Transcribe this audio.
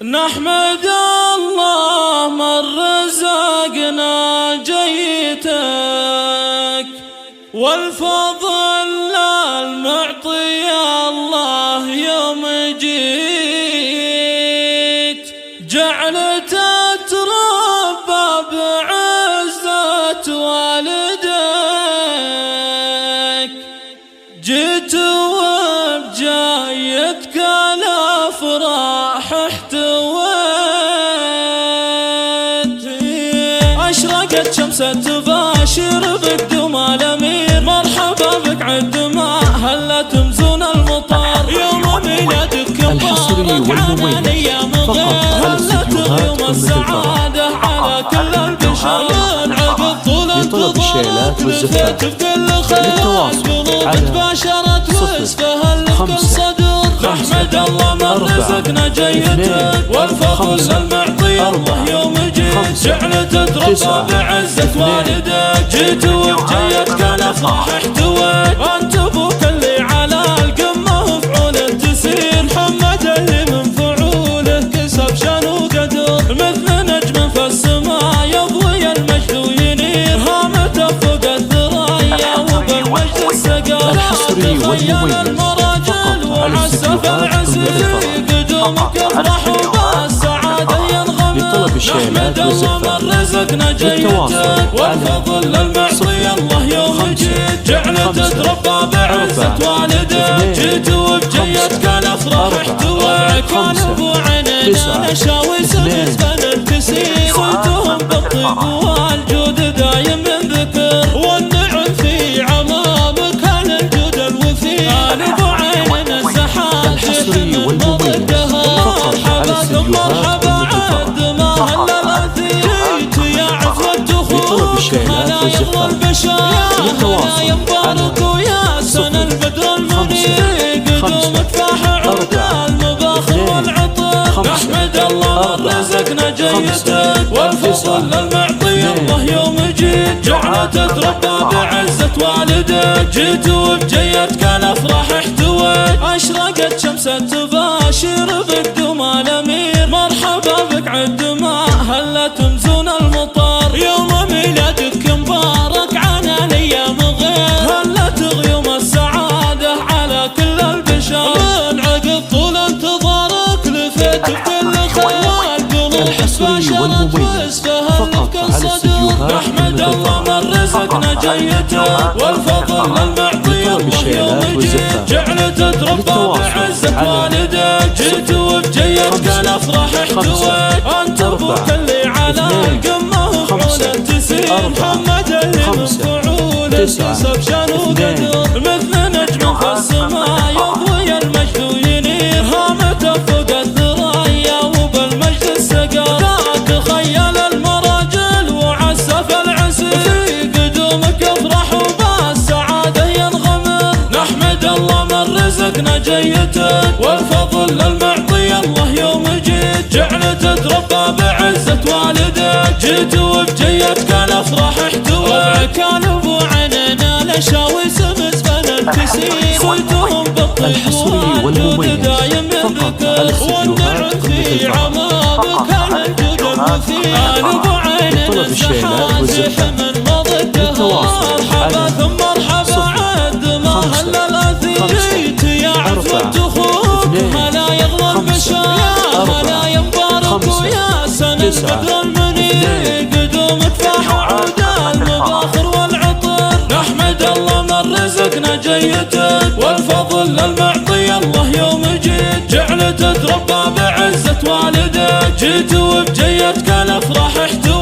نحمد الله من رزقنا جيتك، والفضل المعطي الله يوم جيت، جعلت تتربى بعزة والدك، جيت وبجايتك الافراح احتويت، اشرقت شمس تباشر بقدوم الامير، مرحبا بك عندما هلت مزون المطر، يوم ميلادك الحصري والمميز فقط على استديوهات قمة السعادة على كل البشر، عقب طول لطلب الشيلات والزفات للتواصل على 0 نحمد الله من رزقنا جيتك، والفضل المعطي الله يوم جيت، جعلت تتربى بعزة والدك، جيت وبجيتك الافراح احتويت، انت ابوك اللي على القمه وفعوله تسير، محمد اللي من فعوله كسب شان وقدر، مثل نجم في السماء يضوي المجد وينير، هامته فوق الثرايا وبالمجد السقر، الحصري والمميز وعسف العسل قدومك افرح وبالسعادة ينغمر، لطلب الشيلات والزفات رزقنا جيتك، والفضل المعطي الله يوم جيت، جعلت تتربى بعزة والدك، جيت وبجيتك الافراح احتويت، كان ابو عينينا نشاوي سبز بن الكسير، صوتهم بالطيب والجود دايم من ذكر، والنعم في عمامك كان الجود الوفير، ابو عينينا الزحام الحصري والمميز فقط على استديوهات عند ما هل الاثيت يا عفو الدخول، الشيلات والزفات للتواصل مبارك ويا سنة البدر المنير، قدومك فاح عود المباخر والعطر، نحمد الله من رزقنا جيتك، والفضل المعطي الله يوم جيت، جعلت تتربى بعزة والدك، جيت وبجيتك الافراح احتويت، اشرقت شمس تباشر بقدوم الامير، مرحبا بك عندما هلت مزون المطر، يوم ميلادك مبارك عنا الايام غير، هلت غيوم السعادة على كل البشر، من عقب طول انتظارك لفيت بكل خيال، قلوب الحصري والمميز فقط على استديوهات نحمد الله من رزقنا جيتك، والفضل المعطي الله يوم جيت، جعلت تتربى بعزة والدك، جيت وبجيتك الافراح احتويت، انت ابوك اللي على القمه وفعوله تسير، محمد اللي من فعوله كسب شان وقدر، مثل نجم في السماء يضوي المجد وينير، هامته فوق الثرايا وبالمجد السقر، ذاك خيال المراجل وعسف العسل، قدومك افرح وبالسعادة ينغمر، نحمد الله من رزقنا جيتك، والفضل المعطي الله يوم جيت، جعلت تتربى بعزة والدك، جيت وبجيتك الافراح احتويت، كان ابو عينينا نشاوي سبز بن الكسير، صوتهم بالطيب والجود دايم من ذكر، والنعم في عمامك كان الجود الوفير، ابو عينينا الزحام من مضدها، مرحبا ثم مرحبا عند ما هل الاثيت يا عفو الدخول، هلا يغلى البشر، هلا ينبارك ويا سنة البدر المنير، قدومك فاح عود المباخر والعطر، نحمد الله من رزقنا جيتك، والفضل المعطي الله يوم جيت، جعلت تتربى بعزة والدك، جيت وبجيتك الافراح احتويت.